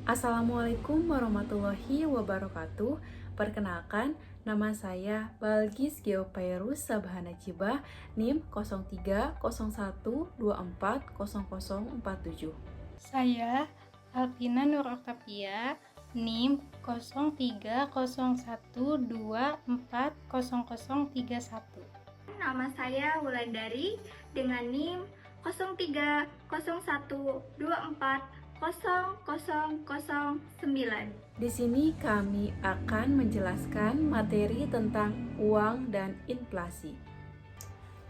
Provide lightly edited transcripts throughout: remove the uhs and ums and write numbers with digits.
Assalamualaikum warahmatullahi wabarakatuh. Perkenalkan, nama saya Balgis Geopairus Sabhana Cibah, NIM 0301240047. Saya Alvina Nur Oktavia, NIM 0301240031. Nama saya Wulandari dengan NIM 0301240009. Di sini kami akan menjelaskan materi tentang uang dan inflasi.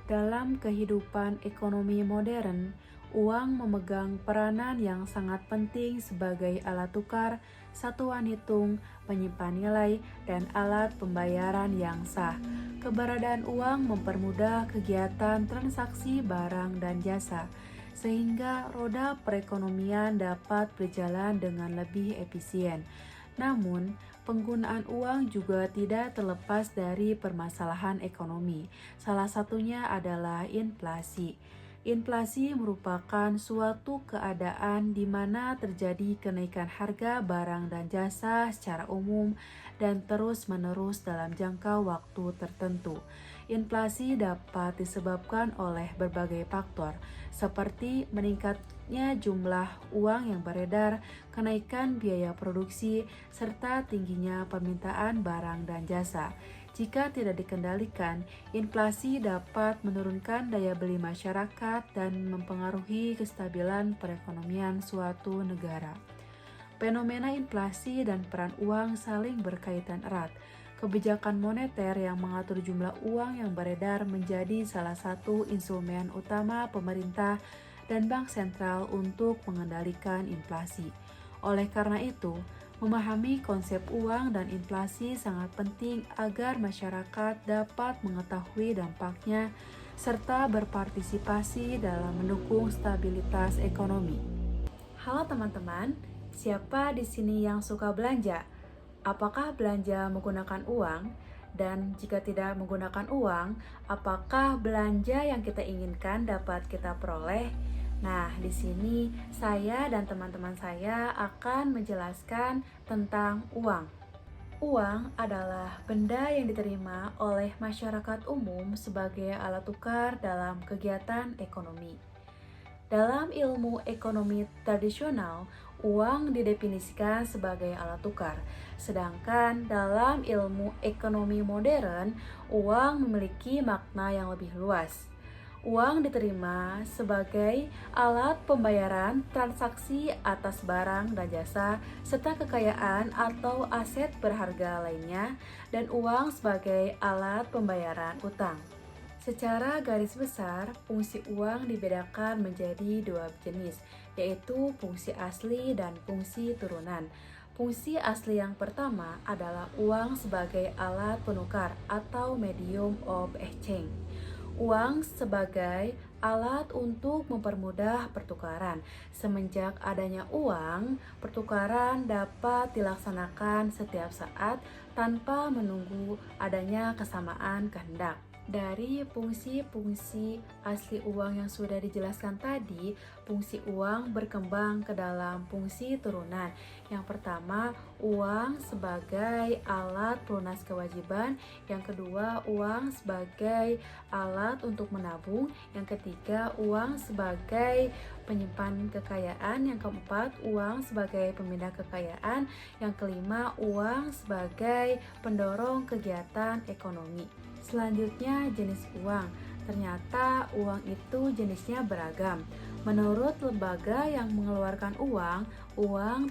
Dalam kehidupan ekonomi modern, uang memegang peranan yang sangat penting sebagai alat tukar, satuan hitung, penyimpan nilai, dan alat pembayaran yang sah. Keberadaan uang mempermudah kegiatan transaksi barang dan jasa, sehingga roda perekonomian dapat berjalan dengan lebih efisien. Namun, penggunaan uang juga tidak terlepas dari permasalahan ekonomi. Salah satunya adalah inflasi. Inflasi merupakan suatu keadaan di mana terjadi kenaikan harga barang dan jasa secara umum dan terus-menerus dalam jangka waktu tertentu. Inflasi dapat disebabkan oleh berbagai faktor, seperti meningkatnya jumlah uang yang beredar, kenaikan biaya produksi, serta tingginya permintaan barang dan jasa. Jika tidak dikendalikan, inflasi dapat menurunkan daya beli masyarakat dan mempengaruhi kestabilan perekonomian suatu negara. Fenomena inflasi dan peran uang saling berkaitan erat. Kebijakan moneter yang mengatur jumlah uang yang beredar menjadi salah satu instrumen utama pemerintah dan bank sentral untuk mengendalikan inflasi. Oleh karena itu, memahami konsep uang dan inflasi sangat penting agar masyarakat dapat mengetahui dampaknya serta berpartisipasi dalam mendukung stabilitas ekonomi. Halo teman-teman, siapa di sini yang suka belanja? Apakah belanja menggunakan uang? Dan jika tidak menggunakan uang, apakah belanja yang kita inginkan dapat kita peroleh? Nah, di sini saya dan teman-teman saya akan menjelaskan tentang uang. Uang adalah benda yang diterima oleh masyarakat umum sebagai alat tukar dalam kegiatan ekonomi. Dalam ilmu ekonomi tradisional, uang didefinisikan sebagai alat tukar. Sedangkan dalam ilmu ekonomi modern, uang memiliki makna yang lebih luas. Uang diterima sebagai alat pembayaran transaksi atas barang dan jasa, serta kekayaan atau aset berharga lainnya, dan uang sebagai alat pembayaran utang. Secara garis besar, fungsi uang dibedakan menjadi dua jenis, yaitu fungsi asli dan fungsi turunan. Fungsi asli yang pertama adalah uang sebagai alat penukar atau medium of exchange. Uang sebagai alat untuk mempermudah pertukaran. Semenjak adanya uang, pertukaran dapat dilaksanakan setiap saat tanpa menunggu adanya kesamaan kehendak. Dari fungsi-fungsi asli uang yang sudah dijelaskan tadi, fungsi uang berkembang ke dalam fungsi turunan. Yang pertama, uang sebagai alat pelunas kewajiban. Yang kedua, uang sebagai alat untuk menabung. Yang ketiga, uang sebagai penyimpan kekayaan. Yang keempat, uang sebagai pemindah kekayaan. Yang kelima, uang sebagai pendorong kegiatan ekonomi. Selanjutnya, jenis uang. Ternyata uang itu jenisnya beragam. Menurut lembaga yang mengeluarkan uang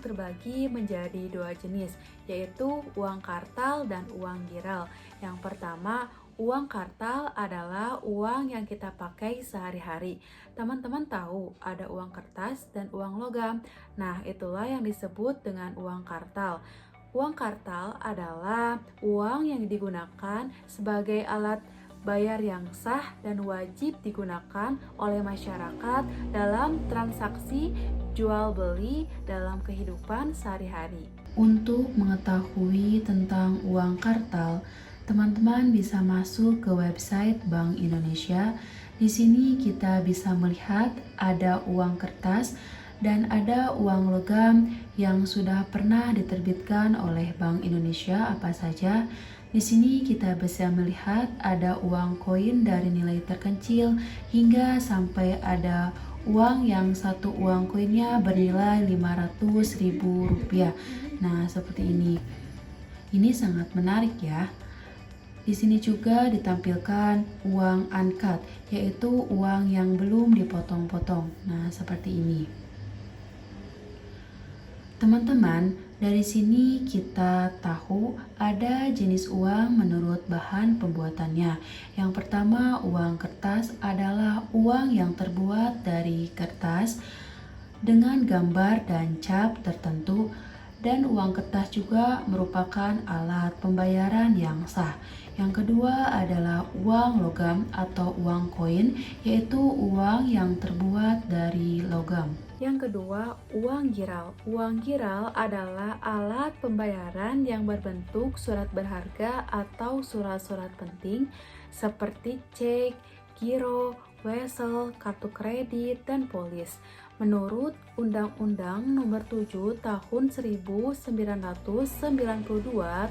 terbagi menjadi dua jenis, yaitu uang kartal dan uang giral. Yang pertama, uang kartal adalah uang yang kita pakai sehari-hari. Teman-teman tahu ada uang kertas dan uang logam. Nah, itulah yang disebut dengan uang kartal. Uang kartal adalah uang yang digunakan sebagai alat bayar yang sah dan wajib digunakan oleh masyarakat dalam transaksi jual beli dalam kehidupan sehari-hari. Untuk mengetahui tentang uang kartal, teman-teman bisa masuk ke website Bank Indonesia. Di sini kita bisa melihat ada uang kertas Dan ada uang logam yang sudah pernah diterbitkan oleh Bank Indonesia apa saja. Di sini kita bisa melihat ada uang koin dari nilai terkecil hingga sampai ada uang yang satu uang koinnya bernilai Rp500.000. Nah, seperti ini. Ini sangat menarik ya. Di sini juga ditampilkan uang uncut, yaitu uang yang belum dipotong-potong. Nah, seperti ini. Teman-teman, dari sini kita tahu ada jenis uang menurut bahan pembuatannya. Yang pertama, uang kertas adalah uang yang terbuat dari kertas dengan gambar dan cap tertentu, dan uang kertas juga merupakan alat pembayaran yang sah. Yang kedua adalah uang logam atau uang koin, yaitu uang yang terbuat dari logam. Yang kedua, uang giral. Uang giral adalah alat pembayaran yang berbentuk surat berharga atau surat-surat penting seperti cek, giro, wesel, kartu kredit, dan polis. Menurut Undang-Undang Nomor 7 Tahun 1992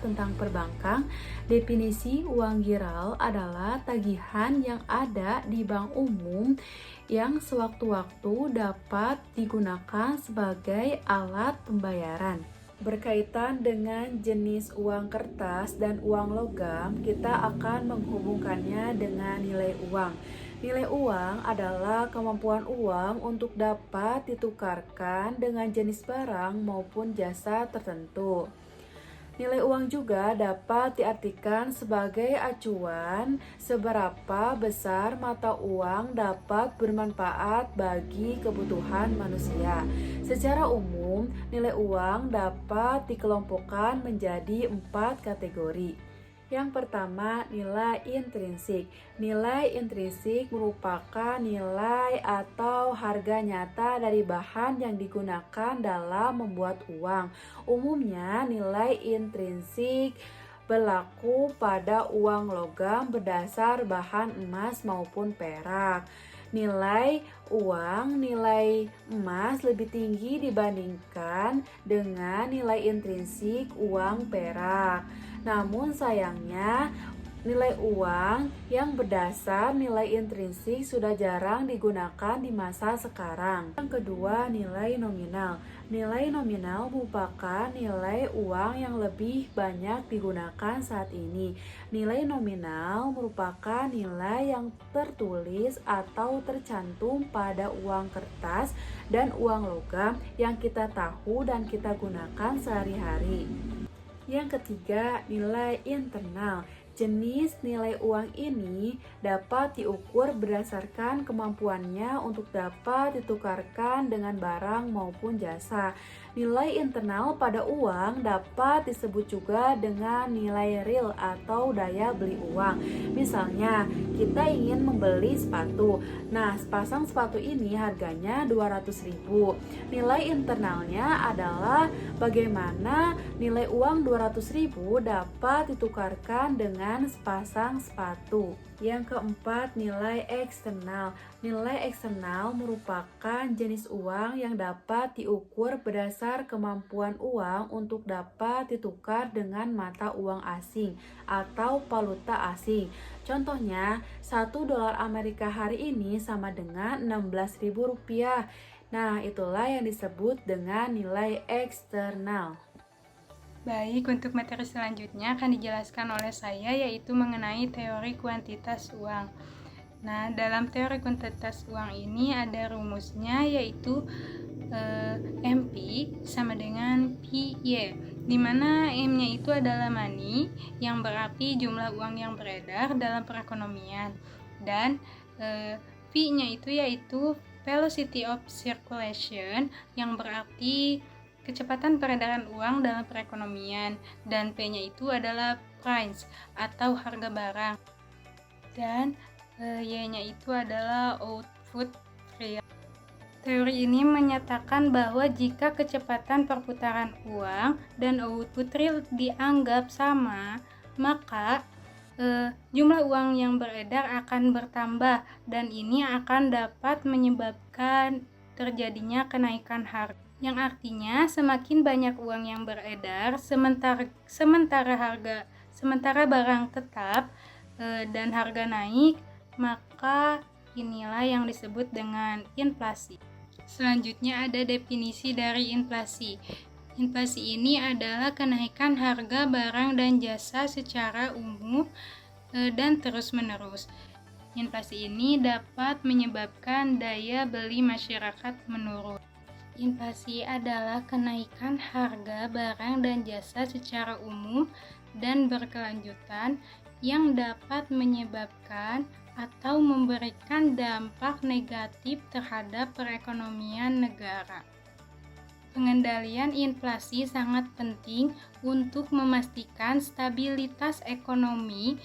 tentang Perbankan, definisi uang giral adalah tagihan yang ada di bank umum yang sewaktu-waktu dapat digunakan sebagai alat pembayaran. Berkaitan dengan jenis uang kertas dan uang logam, kita akan menghubungkannya dengan nilai uang. Nilai uang adalah kemampuan uang untuk dapat ditukarkan dengan jenis barang maupun jasa tertentu. Nilai uang juga dapat diartikan sebagai acuan seberapa besar mata uang dapat bermanfaat bagi kebutuhan manusia. Secara umum, nilai uang dapat dikelompokkan menjadi 4 kategori. Yang pertama, nilai intrinsik. Nilai intrinsik merupakan nilai atau harga nyata dari bahan yang digunakan dalam membuat uang. Umumnya, nilai intrinsik berlaku pada uang logam berdasar bahan emas maupun perak. Nilai uang, nilai emas lebih tinggi dibandingkan dengan nilai intrinsik uang perak. Namun sayangnya, nilai uang yang berdasar nilai intrinsik sudah jarang digunakan di masa sekarang. Yang kedua, nilai nominal. Nilai nominal merupakan nilai uang yang lebih banyak digunakan saat ini. Nilai nominal merupakan nilai yang tertulis atau tercantum pada uang kertas dan uang logam yang kita tahu dan kita gunakan sehari-hari. Yang ketiga, nilai internal. Jenis nilai uang ini dapat diukur berdasarkan kemampuannya untuk dapat ditukarkan dengan barang maupun jasa. Nilai internal pada uang dapat disebut juga dengan nilai real atau daya beli uang. Misalnya, kita ingin membeli sepatu. Nah, sepasang sepatu ini harganya 200.000. Nilai internalnya adalah bagaimana nilai uang 200.000 dapat ditukarkan dengan sepasang sepatu. Yang keempat, nilai eksternal. Nilai eksternal merupakan jenis uang yang dapat diukur berdasar kemampuan uang untuk dapat ditukar dengan mata uang asing atau valuta asing. Contohnya, $1 Amerika hari ini sama dengan Rp16.000. Nah, itulah yang disebut dengan nilai eksternal. Baik, untuk materi selanjutnya akan dijelaskan oleh saya, yaitu mengenai teori kuantitas uang. Nah, dalam teori kuantitas uang ini ada rumusnya, yaitu MP sama dengan PY, di mana M-nya itu adalah money, yang berarti jumlah uang yang beredar dalam perekonomian, dan V-nya itu yaitu velocity of circulation, yang berarti kecepatan peredaran uang dalam perekonomian, dan P-nya itu adalah price atau harga barang, dan Y-nya itu adalah output real. Teori ini menyatakan bahwa jika kecepatan perputaran uang dan output real dianggap sama, maka jumlah uang yang beredar akan bertambah, dan ini akan dapat menyebabkan terjadinya kenaikan harga, yang artinya semakin banyak uang yang beredar sementara barang tetap dan harga naik, maka inilah yang disebut dengan inflasi. Selanjutnya ada definisi dari inflasi. Inflasi ini adalah kenaikan harga barang dan jasa secara umum dan terus-menerus. Inflasi ini dapat menyebabkan daya beli masyarakat menurun. Inflasi adalah kenaikan harga barang dan jasa secara umum dan berkelanjutan yang dapat menyebabkan atau memberikan dampak negatif terhadap perekonomian negara. Pengendalian inflasi sangat penting untuk memastikan stabilitas ekonomi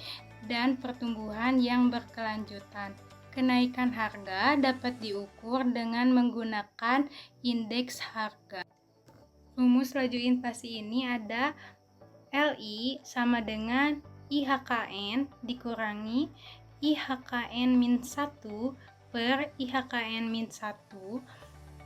dan pertumbuhan yang berkelanjutan. Kenaikan harga dapat diukur dengan menggunakan indeks harga. Rumus laju inflasi ini ada LI sama dengan IHKN dikurangi IHKN-1 per IHKN-1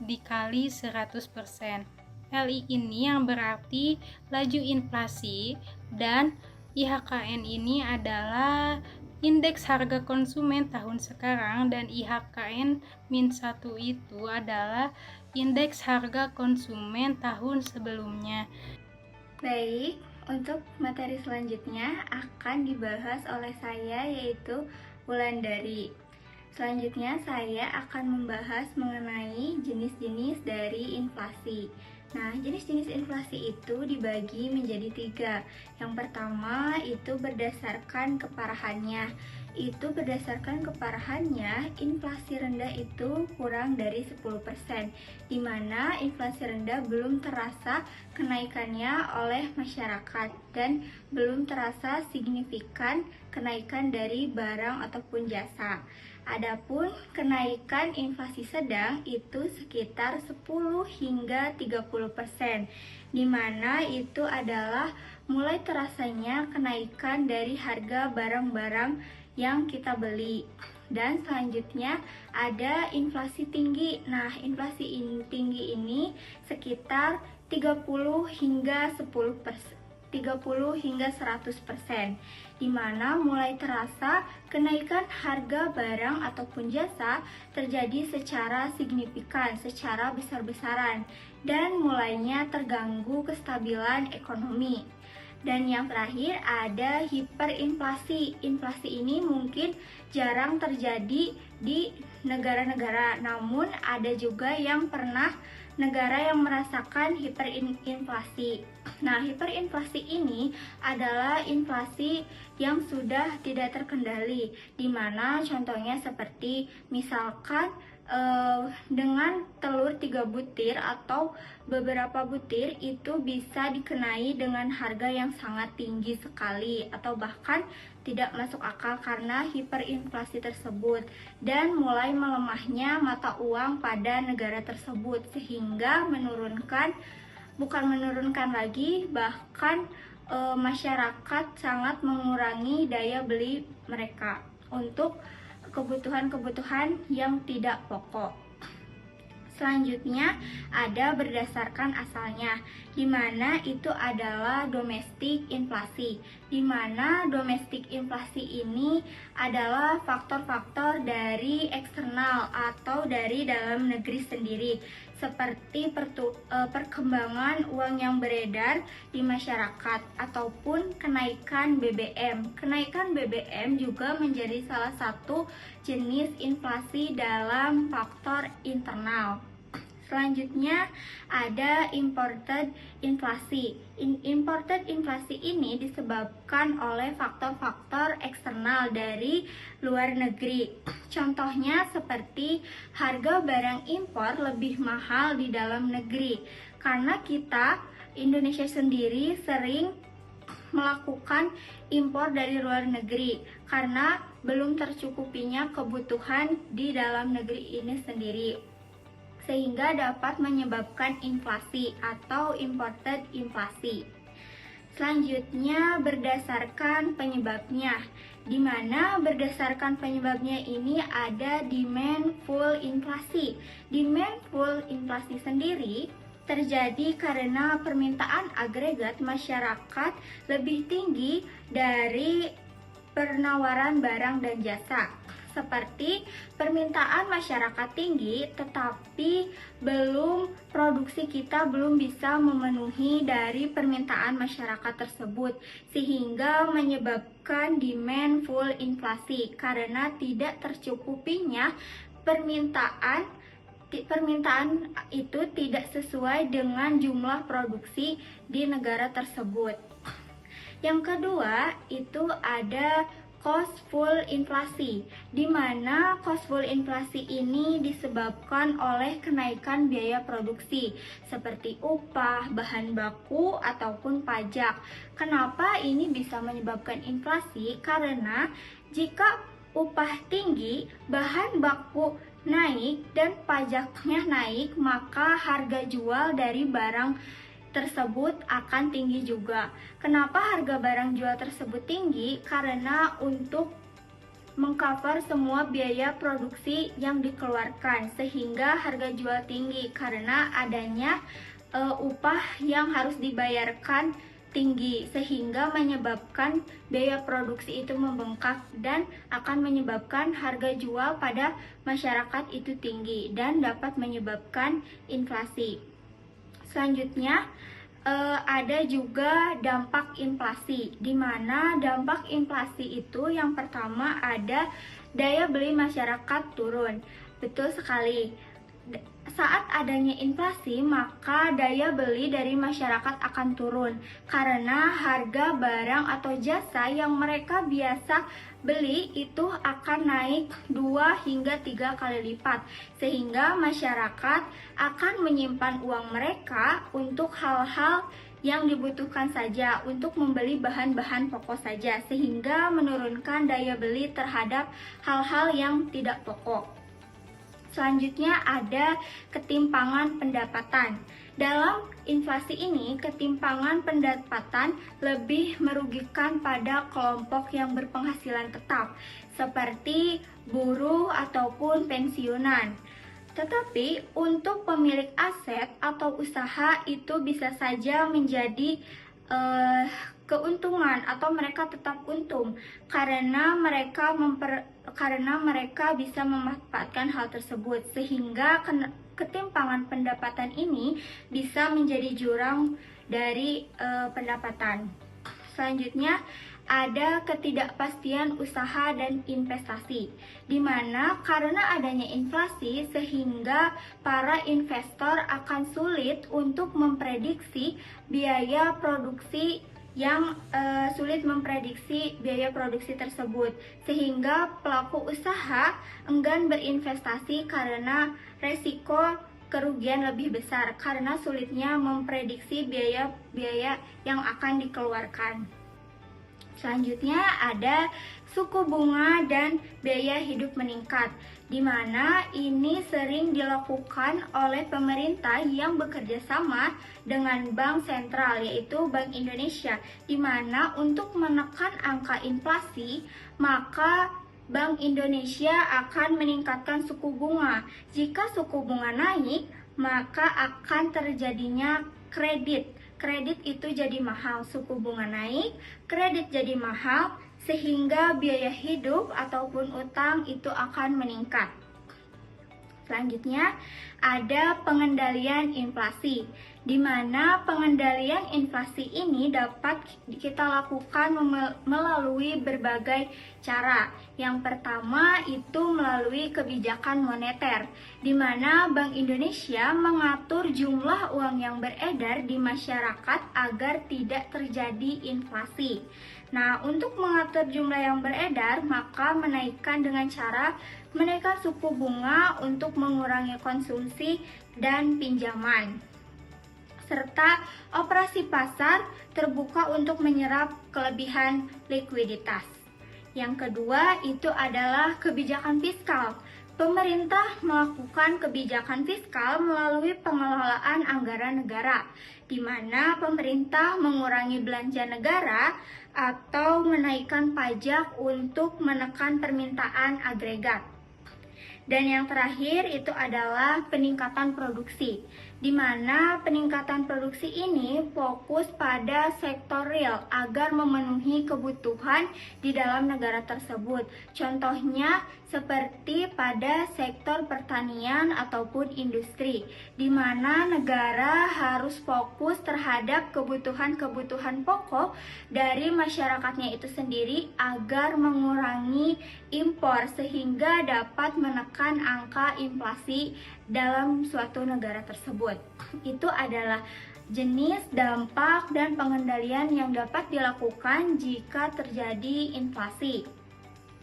dikali 100%. LI ini yang berarti laju inflasi dan IHKN ini adalah indeks harga konsumen tahun sekarang dan IHKN-1 itu adalah indeks harga konsumen tahun sebelumnya. Baik, untuk materi selanjutnya akan dibahas oleh saya yaitu Wulandari. Selanjutnya saya akan membahas mengenai jenis-jenis dari inflasi. Nah, jenis-jenis inflasi itu dibagi menjadi 3. Yang pertama itu berdasarkan keparahannya. Itu berdasarkan keparahannya, inflasi rendah itu kurang dari 10%, di mana inflasi rendah belum terasa kenaikannya oleh masyarakat dan belum terasa signifikan kenaikan dari barang ataupun jasa. Adapun kenaikan inflasi sedang itu sekitar 10 hingga 30%, di mana itu adalah mulai terasanya kenaikan dari harga barang-barang yang kita beli. Dan selanjutnya ada inflasi tinggi. Nah, inflasi tinggi ini sekitar 30 hingga 100%, di mana mulai terasa kenaikan harga barang ataupun jasa terjadi secara signifikan, secara besar-besaran, dan mulainya terganggu kestabilan ekonomi. Dan yang terakhir ada hiperinflasi. Inflasi ini mungkin jarang terjadi di negara-negara, namun ada juga yang pernah negara yang merasakan hiperinflasi. Nah, hiperinflasi ini adalah inflasi yang sudah tidak terkendali, di mana contohnya seperti misalkan dengan telur 3 butir atau beberapa butir itu bisa dikenai dengan harga yang sangat tinggi sekali atau bahkan tidak masuk akal karena hiperinflasi tersebut, dan mulai melemahnya mata uang pada negara tersebut sehingga bukan menurunkan lagi, bahkan masyarakat sangat mengurangi daya beli mereka untuk kebutuhan-kebutuhan yang tidak pokok. Selanjutnya ada berdasarkan asalnya, di mana itu adalah domestik inflasi, di mana domestik inflasi ini adalah faktor-faktor dari eksternal atau dari dalam negeri sendiri, seperti perkembangan uang yang beredar di masyarakat ataupun kenaikan BBM. Kenaikan BBM juga menjadi salah satu jenis inflasi dalam faktor internal. Selanjutnya ada imported inflasi. Imported inflasi ini disebabkan oleh faktor-faktor eksternal dari luar negeri. Contohnya seperti harga barang impor lebih mahal di dalam negeri karena kita Indonesia sendiri sering melakukan impor dari luar negeri karena belum tercukupinya kebutuhan di dalam negeri ini sendiri, sehingga dapat menyebabkan inflasi atau imported inflasi. Selanjutnya berdasarkan penyebabnya, di mana berdasarkan penyebabnya ini ada demand full inflasi. Demand full inflasi sendiri terjadi karena permintaan agregat masyarakat lebih tinggi dari penawaran barang dan jasa. Seperti permintaan masyarakat tinggi, tetapi produksi kita belum bisa memenuhi dari permintaan masyarakat tersebut, sehingga menyebabkan demand full inflasi karena tidak tercukupinya permintaan itu tidak sesuai dengan jumlah produksi di negara tersebut. Yang kedua itu ada cost full inflasi, di mana cost full inflasi ini disebabkan oleh kenaikan biaya produksi seperti upah, bahan baku, ataupun pajak. Kenapa ini bisa menyebabkan inflasi? Karena jika upah tinggi, bahan baku naik, dan pajaknya naik, maka harga jual dari barang tersebut akan tinggi juga. Kenapa harga barang jual tersebut tinggi? Karena untuk mengcover semua biaya produksi yang dikeluarkan, sehingga harga jual tinggi karena adanya upah yang harus dibayarkan tinggi, sehingga menyebabkan biaya produksi itu membengkak dan akan menyebabkan harga jual pada masyarakat itu tinggi dan dapat menyebabkan inflasi. Selanjutnya ada juga dampak inflasi, di mana dampak inflasi itu yang pertama ada daya beli masyarakat turun. Betul sekali. Saat adanya inflasi, maka daya beli dari masyarakat akan turun karena harga barang atau jasa yang mereka biasa beli itu akan naik 2 hingga 3 kali lipat, sehingga masyarakat akan menyimpan uang mereka untuk hal-hal yang dibutuhkan saja, untuk membeli bahan-bahan pokok saja, sehingga menurunkan daya beli terhadap hal-hal yang tidak pokok. Selanjutnya ada ketimpangan pendapatan. Dalam inflasi ini, ketimpangan pendapatan lebih merugikan pada kelompok yang berpenghasilan tetap, seperti buruh ataupun pensiunan. Tetapi untuk pemilik aset atau usaha itu bisa saja menjadi keuntungan atau mereka tetap untung karena mereka bisa memanfaatkan hal tersebut, sehingga ketimpangan pendapatan ini bisa menjadi jurang dari pendapatan. Selanjutnya ada ketidakpastian usaha dan investasi, di mana karena adanya inflasi sehingga para investor akan sulit untuk memprediksi biaya produksi tersebut, sehingga pelaku usaha enggan berinvestasi karena resiko kerugian lebih besar karena sulitnya memprediksi biaya yang akan dikeluarkan. Selanjutnya ada suku bunga dan biaya hidup meningkat, di mana ini sering dilakukan oleh pemerintah yang bekerja sama dengan bank sentral, yaitu Bank Indonesia, di mana untuk menekan angka inflasi, maka Bank Indonesia akan meningkatkan suku bunga. Jika suku bunga naik, maka akan terjadinya kredit. Kredit itu jadi mahal, suku bunga naik, kredit jadi mahal, sehingga biaya hidup ataupun utang itu akan meningkat. Selanjutnya ada pengendalian inflasi, di mana pengendalian inflasi ini dapat kita lakukan melalui berbagai cara. Yang pertama itu melalui kebijakan moneter, di mana Bank Indonesia mengatur jumlah uang yang beredar di masyarakat agar tidak terjadi inflasi. Nah, untuk mengatur jumlah yang beredar, maka menaikkan dengan cara menaikkan suku bunga untuk mengurangi konsumsi dan pinjaman, serta operasi pasar terbuka untuk menyerap kelebihan likuiditas. Yang kedua itu adalah kebijakan fiskal. Pemerintah melakukan kebijakan fiskal melalui pengelolaan anggaran negara, di mana pemerintah mengurangi belanja negara atau menaikkan pajak untuk menekan permintaan agregat. Dan yang terakhir itu adalah peningkatan produksi, di mana peningkatan produksi ini fokus pada sektor real agar memenuhi kebutuhan di dalam negara tersebut. Contohnya seperti pada sektor pertanian ataupun industri, di mana negara harus fokus terhadap kebutuhan-kebutuhan pokok dari masyarakatnya itu sendiri agar mengurangi impor sehingga dapat menekan angka inflasi dalam suatu negara tersebut. Itu adalah jenis, dampak, dan pengendalian yang dapat dilakukan jika terjadi inflasi.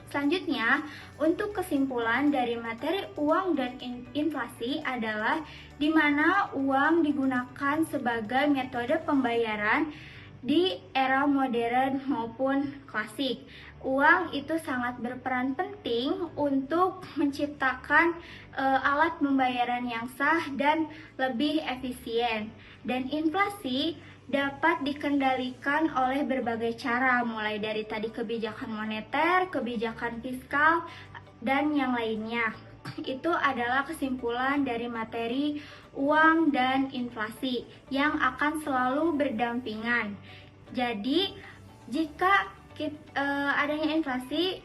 Selanjutnya, untuk kesimpulan dari materi uang dan inflasi adalah di mana uang digunakan sebagai metode pembayaran di era modern maupun klasik. Uang itu sangat berperan penting untuk menciptakan alat pembayaran yang sah dan lebih efisien. Dan inflasi dapat dikendalikan oleh berbagai cara, mulai dari tadi kebijakan moneter, kebijakan fiskal, dan yang lainnya. Itu adalah kesimpulan dari materi uang dan inflasi yang akan selalu berdampingan. Jadi, jika adanya inflasi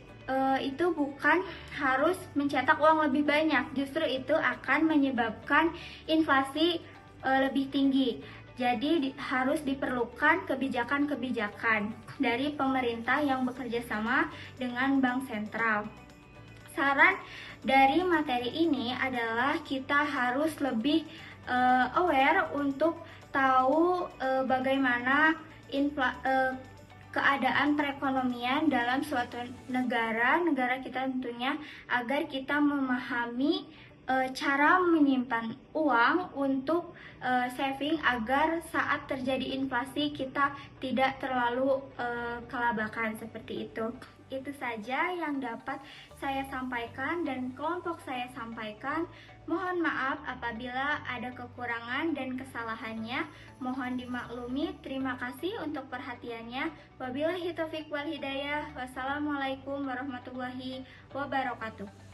itu bukan harus mencetak uang lebih banyak, justru itu akan menyebabkan inflasi lebih tinggi. Jadi harus diperlukan kebijakan-kebijakan dari pemerintah yang bekerja sama dengan bank sentral. Saran dari materi ini adalah kita harus lebih aware untuk tahu bagaimana keadaan perekonomian dalam suatu negara kita tentunya, agar kita memahami cara menyimpan uang untuk saving agar saat terjadi inflasi kita tidak terlalu kelabakan seperti itu. Itu saja yang dapat saya sampaikan dan kelompok saya sampaikan. Mohon maaf apabila ada kekurangan dan kesalahannya. Mohon dimaklumi. Terima kasih untuk perhatiannya. Wabillahi taufiq wal hidayah. Wassalamualaikum warahmatullahi wabarakatuh.